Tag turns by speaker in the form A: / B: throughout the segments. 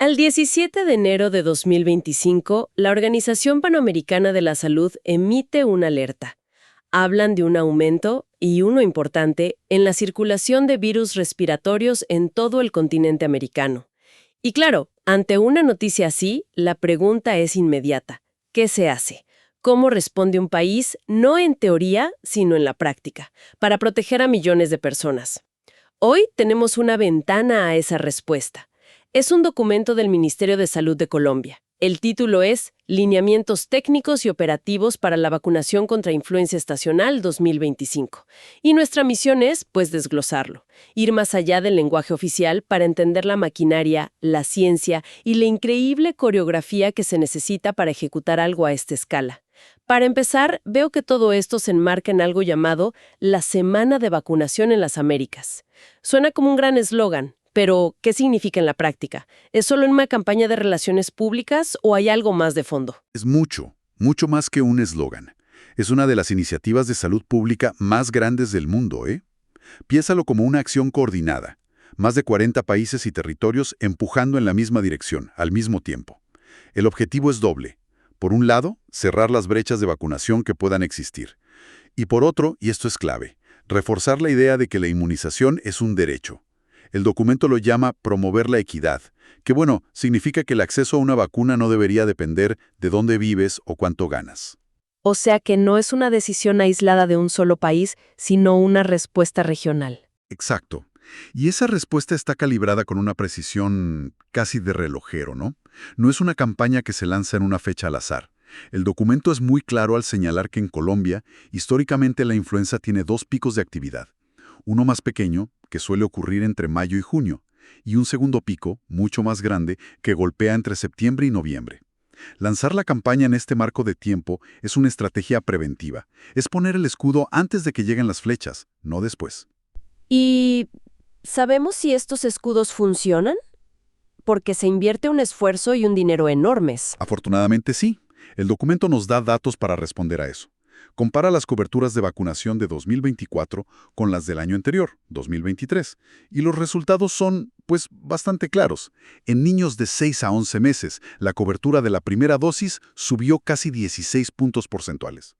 A: Al 17 de enero de 2025, la Organización Panamericana de la Salud emite una alerta. Hablan de un aumento, y uno importante, en la circulación de virus respiratorios en todo el continente americano. Y claro, ante una noticia así, la pregunta es inmediata. ¿Qué se hace? ¿Cómo responde un país, no en teoría, sino en la práctica, para proteger a millones de personas? Hoy tenemos una ventana a esa respuesta. Es un documento del Ministerio de Salud de Colombia. El título es Lineamientos técnicos y operativos para la vacunación contra influenza estacional 2025. Y nuestra misión es, pues, desglosarlo, ir más allá del lenguaje oficial para entender la maquinaria, la ciencia y la increíble coreografía que se necesita para ejecutar algo a esta escala. Para empezar, veo que todo esto se enmarca en algo llamado la Semana de Vacunación en las Américas. Suena como un gran eslogan. Pero, ¿qué significa en la práctica? ¿Es solo una campaña de relaciones públicas o hay algo más de fondo?
B: Es mucho, mucho más que un eslogan. Es una de las iniciativas de salud pública más grandes del mundo, ¿eh? Piénsalo como una acción coordinada. Más de 40 países y territorios empujando en la misma dirección, al mismo tiempo. El objetivo es doble. Por un lado, cerrar las brechas de vacunación que puedan existir. Y por otro, y esto es clave, reforzar la idea de que la inmunización es un derecho. El documento lo llama promover la equidad, que bueno, significa que el acceso a una vacuna no debería depender de dónde vives o cuánto ganas.
A: O sea que no es una decisión aislada de un solo país, sino una respuesta regional.
B: Exacto. Y esa respuesta está calibrada con una precisión casi de relojero, ¿no? No es una campaña que se lanza en una fecha al azar. El documento es muy claro al señalar que en Colombia, históricamente la influenza tiene dos picos de actividad. Uno más pequeño, que suele ocurrir entre mayo y junio, y un segundo pico, mucho más grande, que golpea entre septiembre y noviembre. Lanzar la campaña en este marco de tiempo es una estrategia preventiva. Es poner el escudo antes de que lleguen las flechas, no después.
A: ¿Y sabemos si estos escudos funcionan? Porque se invierte un esfuerzo y un dinero enormes.
B: Afortunadamente sí. El documento nos da datos para responder a eso. Compara las coberturas de vacunación de 2024 con las del año anterior, 2023, y los resultados son, pues, bastante claros. En niños de 6 a 11 meses, la cobertura de la primera dosis subió casi 16 puntos porcentuales.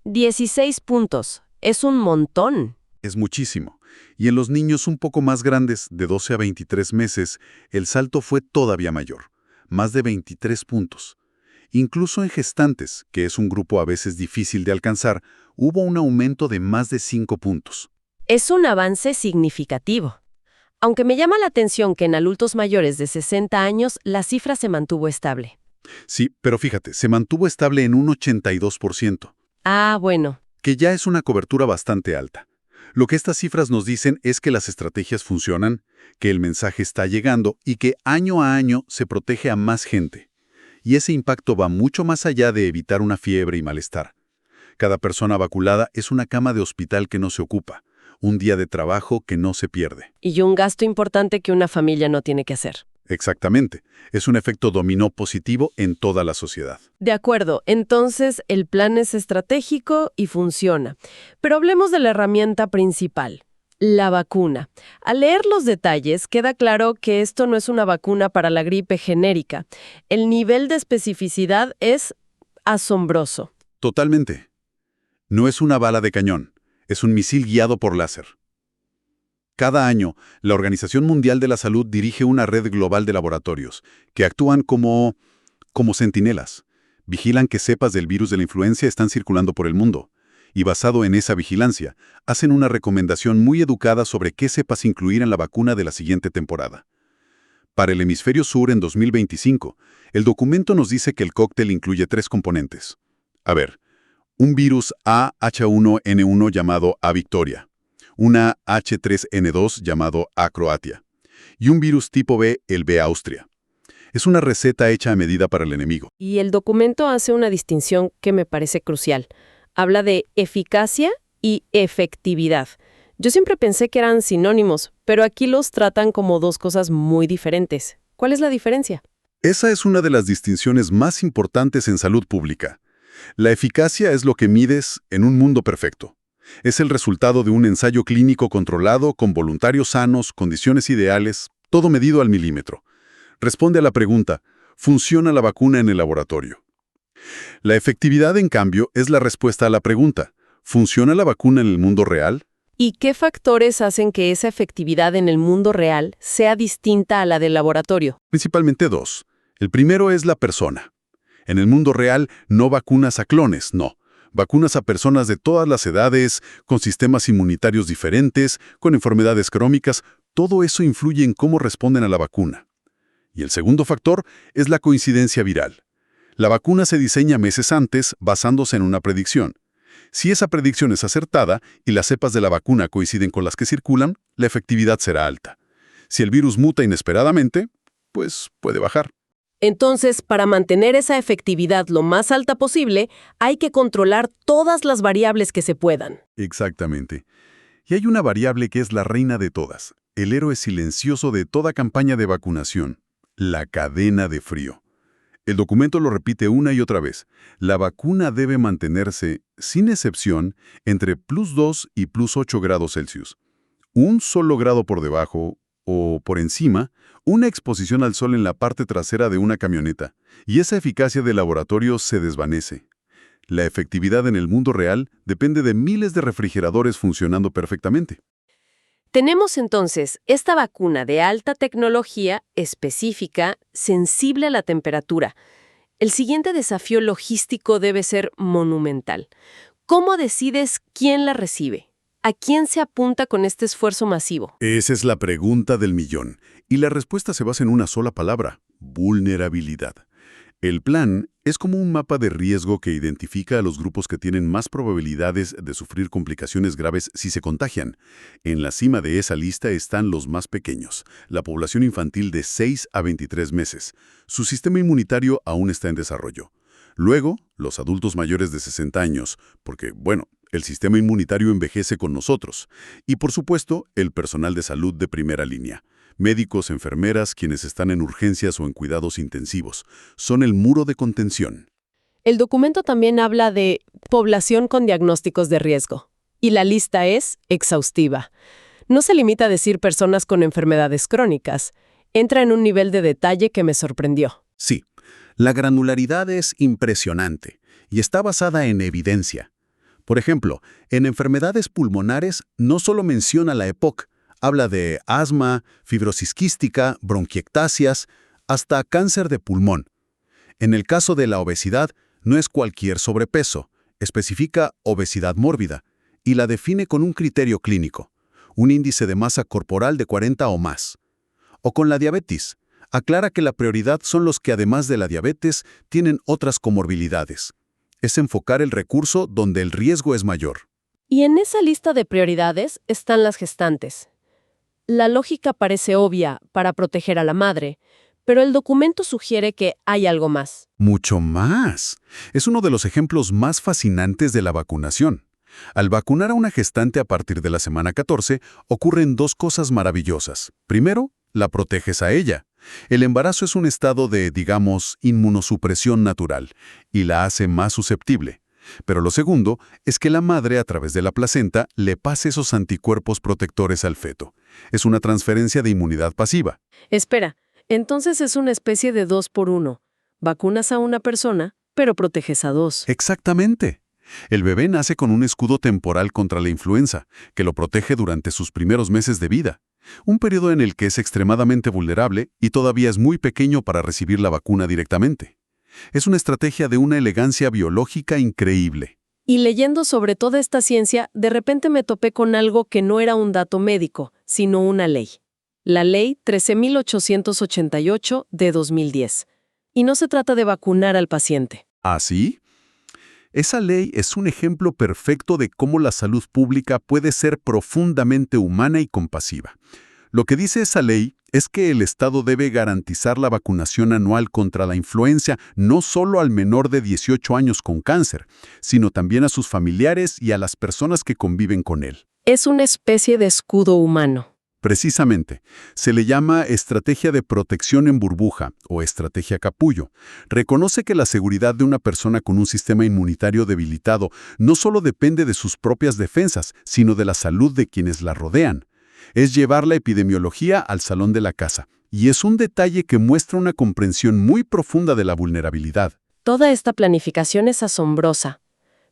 A: 16 puntos. Es un montón.
B: Es muchísimo. Y en los niños un poco más grandes, de 12 a 23 meses, el salto fue todavía mayor, más de 23 puntos. Incluso en gestantes, que es un grupo a veces difícil de alcanzar, hubo un aumento de más de 5 puntos.
A: Es un avance significativo. Aunque me llama la atención que en adultos mayores de 60 años la cifra se mantuvo estable.
B: Sí, pero fíjate, se mantuvo estable en un 82%,
A: Ah, bueno.
B: que ya es una cobertura bastante alta. Lo que estas cifras nos dicen es que las estrategias funcionan, que el mensaje está llegando y que año a año se protege a más gente. Y ese impacto va mucho más allá de evitar una fiebre y malestar. Cada persona vacunada es una cama de hospital que no se ocupa, un día de trabajo que no se pierde.
A: Y un gasto importante que una familia no tiene que hacer.
B: Exactamente. Es un efecto dominó positivo en toda la sociedad.
A: De acuerdo, entonces el plan es estratégico y funciona. Pero hablemos de la herramienta principal, la vacuna. Al leer los detalles, queda claro que esto no es una vacuna para la gripe genérica. El nivel de especificidad es asombroso.
B: Totalmente. No es una bala de cañón, es un misil guiado por láser. Cada año, la Organización Mundial de la Salud dirige una red global de laboratorios que actúan como centinelas. Vigilan que cepas del virus de la influenza están circulando por el mundo. Y basado en esa vigilancia, hacen una recomendación muy educada sobre qué cepas incluir en la vacuna de la siguiente temporada. Para el hemisferio sur en 2025, el documento nos dice que el cóctel incluye 3 componentes. A ver, un virus A-H1N1 llamado A Victoria, una H3N2 llamado A Croatia, y un virus tipo B, el B Austria. Es una receta hecha a medida para el enemigo.
A: Y el documento hace una distinción que me parece crucial. Habla de eficacia y efectividad. Yo siempre pensé que eran sinónimos, pero aquí los tratan como dos cosas muy diferentes. ¿Cuál es la diferencia?
B: Esa es una de las distinciones más importantes en salud pública. La eficacia es lo que mides en un mundo perfecto. Es el resultado de un ensayo clínico controlado con voluntarios sanos, condiciones ideales, todo medido al milímetro. Responde a la pregunta, ¿funciona la vacuna en el laboratorio? La efectividad, en cambio, es la respuesta a la pregunta, ¿funciona la vacuna en el mundo real?
A: ¿Y qué factores hacen que esa efectividad en el mundo real sea distinta a la del laboratorio?
B: Principalmente dos. El primero es la persona. En el mundo real no vacunas a clones, no. Vacunas a personas de todas las edades, con sistemas inmunitarios diferentes, con enfermedades crónicas. Todo eso influye en cómo responden a la vacuna. Y el segundo factor es la coincidencia viral. La vacuna se diseña meses antes basándose en una predicción. Si esa predicción es acertada y las cepas de la vacuna coinciden con las que circulan, la efectividad será alta. Si el virus muta inesperadamente, pues puede bajar.
A: Entonces, para mantener esa efectividad lo más alta posible, hay que controlar todas las variables que se puedan.
B: Exactamente. Y hay una variable que es la reina de todas, el héroe silencioso de toda campaña de vacunación, la cadena de frío. El documento lo repite una y otra vez. La vacuna debe mantenerse, sin excepción, entre +2 y +8 grados Celsius. Un solo grado por debajo o por encima, una exposición al sol en la parte trasera de una camioneta, y esa eficacia de laboratorio se desvanece. La efectividad en el mundo real depende de miles de refrigeradores funcionando perfectamente.
A: Tenemos entonces esta vacuna de alta tecnología, específica, sensible a la temperatura. El siguiente desafío logístico debe ser monumental. ¿Cómo decides quién la recibe? ¿A quién se apunta con este esfuerzo masivo?
B: Esa es la pregunta del millón, y la respuesta se basa en una sola palabra: vulnerabilidad. El plan es como un mapa de riesgo que identifica a los grupos que tienen más probabilidades de sufrir complicaciones graves si se contagian. En la cima de esa lista están los más pequeños, la población infantil de 6 a 23 meses. Su sistema inmunitario aún está en desarrollo. Luego, los adultos mayores de 60 años, porque, bueno, el sistema inmunitario envejece con nosotros. Y, por supuesto, el personal de salud de primera línea. Médicos, enfermeras, quienes están en urgencias o en cuidados intensivos. Son el muro de contención.
A: El documento también habla de población con diagnósticos de riesgo. Y la lista es exhaustiva. No se limita a decir personas con enfermedades crónicas. Entra en un nivel de detalle que me sorprendió.
B: Sí, la granularidad es impresionante y está basada en evidencia. Por ejemplo, en enfermedades pulmonares no solo menciona la EPOC, habla de asma, fibrosis quística, bronquiectasias, hasta cáncer de pulmón. En el caso de la obesidad, no es cualquier sobrepeso, especifica obesidad mórbida y la define con un criterio clínico, un índice de masa corporal de 40 o más. O con la diabetes, aclara que la prioridad son los que además de la diabetes tienen otras comorbilidades. Es enfocar el recurso donde el riesgo es mayor.
A: Y en esa lista de prioridades están las gestantes. La lógica parece obvia para proteger a la madre, pero el documento sugiere que hay algo más.
B: Mucho más. Es uno de los ejemplos más fascinantes de la vacunación. Al vacunar a una gestante a partir de la semana 14, ocurren dos cosas maravillosas. Primero, la proteges a ella. El embarazo es un estado de, digamos, inmunosupresión natural y la hace más susceptible. Pero lo segundo es que la madre, a través de la placenta, le pasa esos anticuerpos protectores al feto. Es una transferencia de inmunidad pasiva.
A: Espera, entonces es una especie de 2 por 1. Vacunas a una persona, pero proteges a 2.
B: Exactamente. El bebé nace con un escudo temporal contra la influenza, que lo protege durante sus primeros meses de vida. Un periodo en el que es extremadamente vulnerable y todavía es muy pequeño para recibir la vacuna directamente. Es una estrategia de una elegancia biológica increíble.
A: Y leyendo sobre toda esta ciencia, de repente me topé con algo que no era un dato médico, sino una ley. La Ley 13.888 de 2010. Y no se trata de vacunar al paciente.
B: ¿Ah, sí? Esa ley es un ejemplo perfecto de cómo la salud pública puede ser profundamente humana y compasiva. Lo que dice esa ley es que el Estado debe garantizar la vacunación anual contra la influenza no solo al menor de 18 años con cáncer, sino también a sus familiares y a las personas que conviven con él.
A: Es una especie de escudo humano.
B: Precisamente, se le llama estrategia de protección en burbuja o estrategia capullo. Reconoce que la seguridad de una persona con un sistema inmunitario debilitado no solo depende de sus propias defensas, sino de la salud de quienes la rodean. Es llevar la epidemiología al salón de la casa Y es un detalle que muestra una comprensión muy profunda de la vulnerabilidad.
A: Toda esta planificación es asombrosa.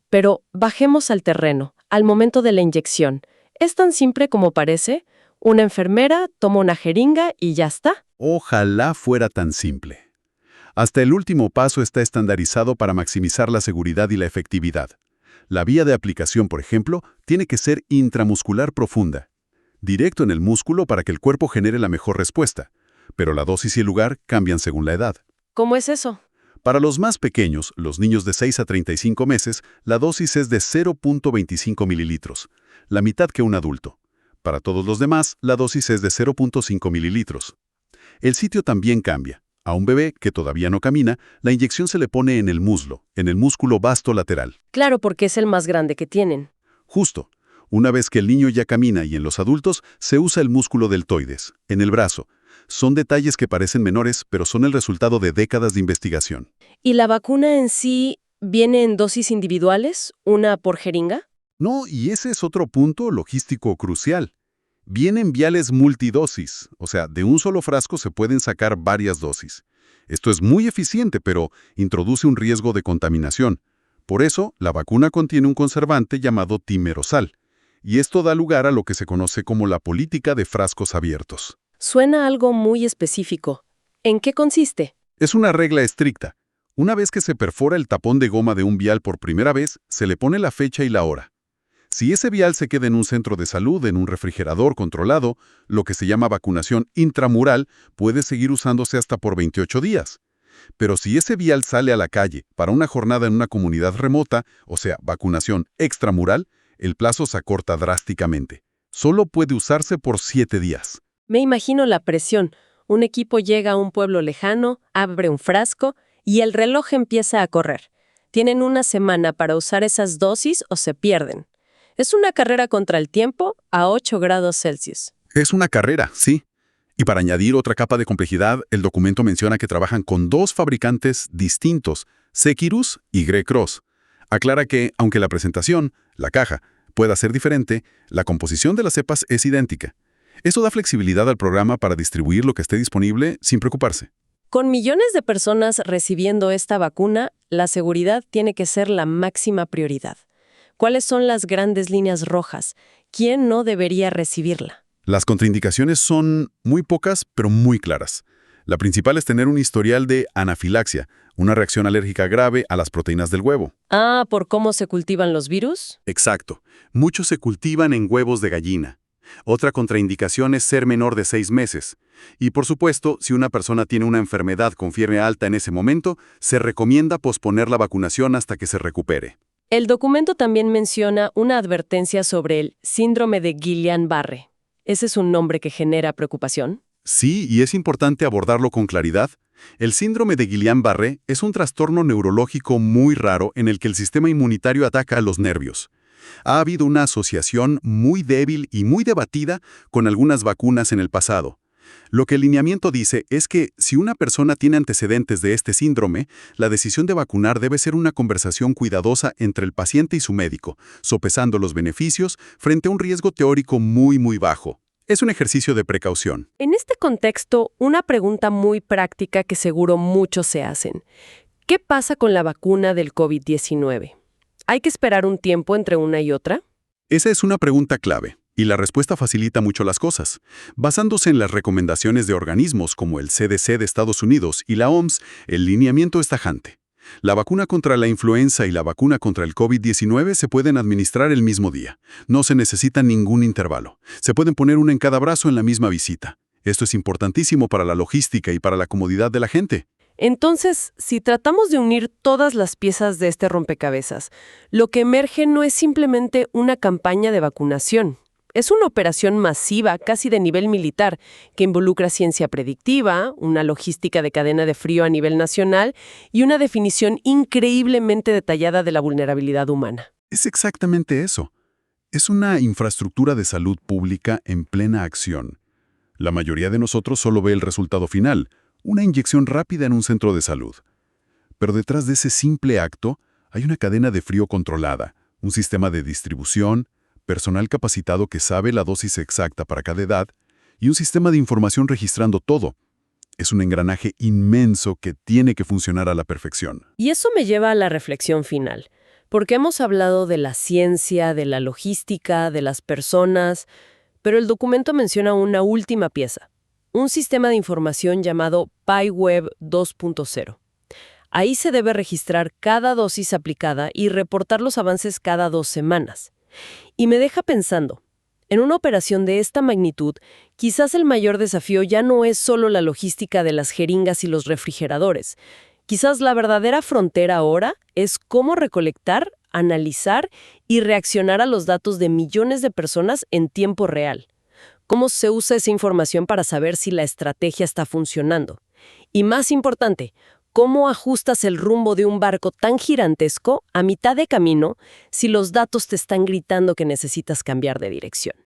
A: Pero bajemos al terreno, al momento de la inyección. ¿Es tan simple como parece? Una enfermera toma una jeringa y ya está.
B: Ojalá fuera tan simple. Hasta el último paso está estandarizado para maximizar la seguridad y la efectividad. La vía de aplicación, por ejemplo, tiene que ser intramuscular profunda, directo en el músculo para que el cuerpo genere la mejor respuesta, pero la dosis y el lugar cambian según la edad.
A: ¿Cómo es eso?
B: Para los más pequeños, los niños de 6 a 35 meses, la dosis es de 0.25 mililitros, la mitad que un adulto. Para todos los demás, la dosis es de 0.5 mililitros. El sitio también cambia. A un bebé que todavía no camina, la inyección se le pone en el muslo, en el músculo vasto lateral.
A: Claro, porque es el más grande que tienen.
B: Justo. Una vez que el niño ya camina y en los adultos, se usa el músculo deltoides, en el brazo. Son detalles que parecen menores, pero son el resultado de décadas de investigación.
A: ¿Y la vacuna en sí viene en dosis individuales, una por jeringa?
B: No, y ese es otro punto logístico crucial. Vienen viales multidosis, o sea, de un solo frasco se pueden sacar varias dosis. Esto es muy eficiente, pero introduce un riesgo de contaminación. Por eso, la vacuna contiene un conservante llamado timerosal, y esto da lugar a lo que se conoce como la política de frascos abiertos.
A: Suena algo muy específico. ¿En qué consiste?
B: Es una regla estricta. Una vez que se perfora el tapón de goma de un vial por primera vez, se le pone la fecha y la hora. Si ese vial se queda en un centro de salud, en un refrigerador controlado, lo que se llama vacunación intramural, puede seguir usándose hasta por 28 días. Pero si ese vial sale a la calle para una jornada en una comunidad remota, o sea, vacunación extramural, el plazo se acorta drásticamente. Solo puede usarse por 7 días.
A: Me imagino la presión. Un equipo llega a un pueblo lejano, abre un frasco y el reloj empieza a correr. Tienen una semana para usar esas dosis o se pierden. Es una carrera contra el tiempo a 8 grados Celsius.
B: Es una carrera, sí. Y para añadir otra capa de complejidad, el documento menciona que trabajan con 2 fabricantes distintos, Seqirus y Grecross. Aclara que, aunque la presentación, la caja, pueda ser diferente, la composición de las cepas es idéntica. Eso da flexibilidad al programa para distribuir lo que esté disponible sin preocuparse.
A: Con millones de personas recibiendo esta vacuna, la seguridad tiene que ser la máxima prioridad. ¿Cuáles son las grandes líneas rojas? ¿Quién no debería recibirla?
B: Las contraindicaciones son muy pocas, pero muy claras. La principal es tener un historial de anafilaxia, una reacción alérgica grave a las proteínas del huevo.
A: Ah, ¿por cómo se cultivan los virus?
B: Exacto. Muchos se cultivan en huevos de gallina. Otra contraindicación es ser menor de 6 meses. Y por supuesto, si una persona tiene una enfermedad con fiebre alta en ese momento, se recomienda posponer la vacunación hasta que se recupere.
A: El documento también menciona una advertencia sobre el síndrome de Guillain-Barré. ¿Ese es un nombre que genera preocupación?
B: Sí, y es importante abordarlo con claridad. El síndrome de Guillain-Barré es un trastorno neurológico muy raro en el que el sistema inmunitario ataca a los nervios. Ha habido una asociación muy débil y muy debatida con algunas vacunas en el pasado. Lo que el lineamiento dice es que si una persona tiene antecedentes de este síndrome, la decisión de vacunar debe ser una conversación cuidadosa entre el paciente y su médico, sopesando los beneficios frente a un riesgo teórico muy bajo. Es un ejercicio de precaución.
A: En este contexto, una pregunta muy práctica que seguro muchos se hacen. ¿Qué pasa con la vacuna del COVID-19? ¿Hay que esperar un tiempo entre una y otra?
B: Esa es una pregunta clave, y la respuesta facilita mucho las cosas. Basándose en las recomendaciones de organismos como el CDC de Estados Unidos y la OMS, el lineamiento es tajante. La vacuna contra la influenza y la vacuna contra el COVID-19 se pueden administrar el mismo día. No se necesita ningún intervalo. Se pueden poner una en cada brazo en la misma visita. Esto es importantísimo para la logística y para la comodidad de la gente.
A: Entonces, si tratamos de unir todas las piezas de este rompecabezas, lo que emerge no es simplemente una campaña de vacunación. Es una operación masiva, casi de nivel militar, que involucra ciencia predictiva, una logística de cadena de frío a nivel nacional y una definición increíblemente detallada de la vulnerabilidad humana.
B: Es exactamente eso. Es una infraestructura de salud pública en plena acción. La mayoría de nosotros solo ve el resultado final, una inyección rápida en un centro de salud. Pero detrás de ese simple acto hay una cadena de frío controlada, un sistema de distribución, personal capacitado que sabe la dosis exacta para cada edad y un sistema de información registrando todo, Es un engranaje inmenso que tiene que funcionar a la perfección.
A: Y eso me lleva a la reflexión final, porque hemos hablado de la ciencia, de la logística, de las personas, pero el documento menciona una última pieza, un sistema de información llamado PyWeb 2.0. Ahí se debe registrar cada dosis aplicada y reportar los avances cada 2 semanas. Y me deja pensando, en una operación de esta magnitud, quizás el mayor desafío ya no es solo la logística de las jeringas y los refrigeradores. Quizás la verdadera frontera ahora es cómo recolectar, analizar y reaccionar a los datos de millones de personas en tiempo real. Cómo se usa esa información para saber si la estrategia está funcionando. Y más importante, ¿cómo ajustas el rumbo de un barco tan gigantesco a mitad de camino si los datos te están gritando que necesitas cambiar de dirección?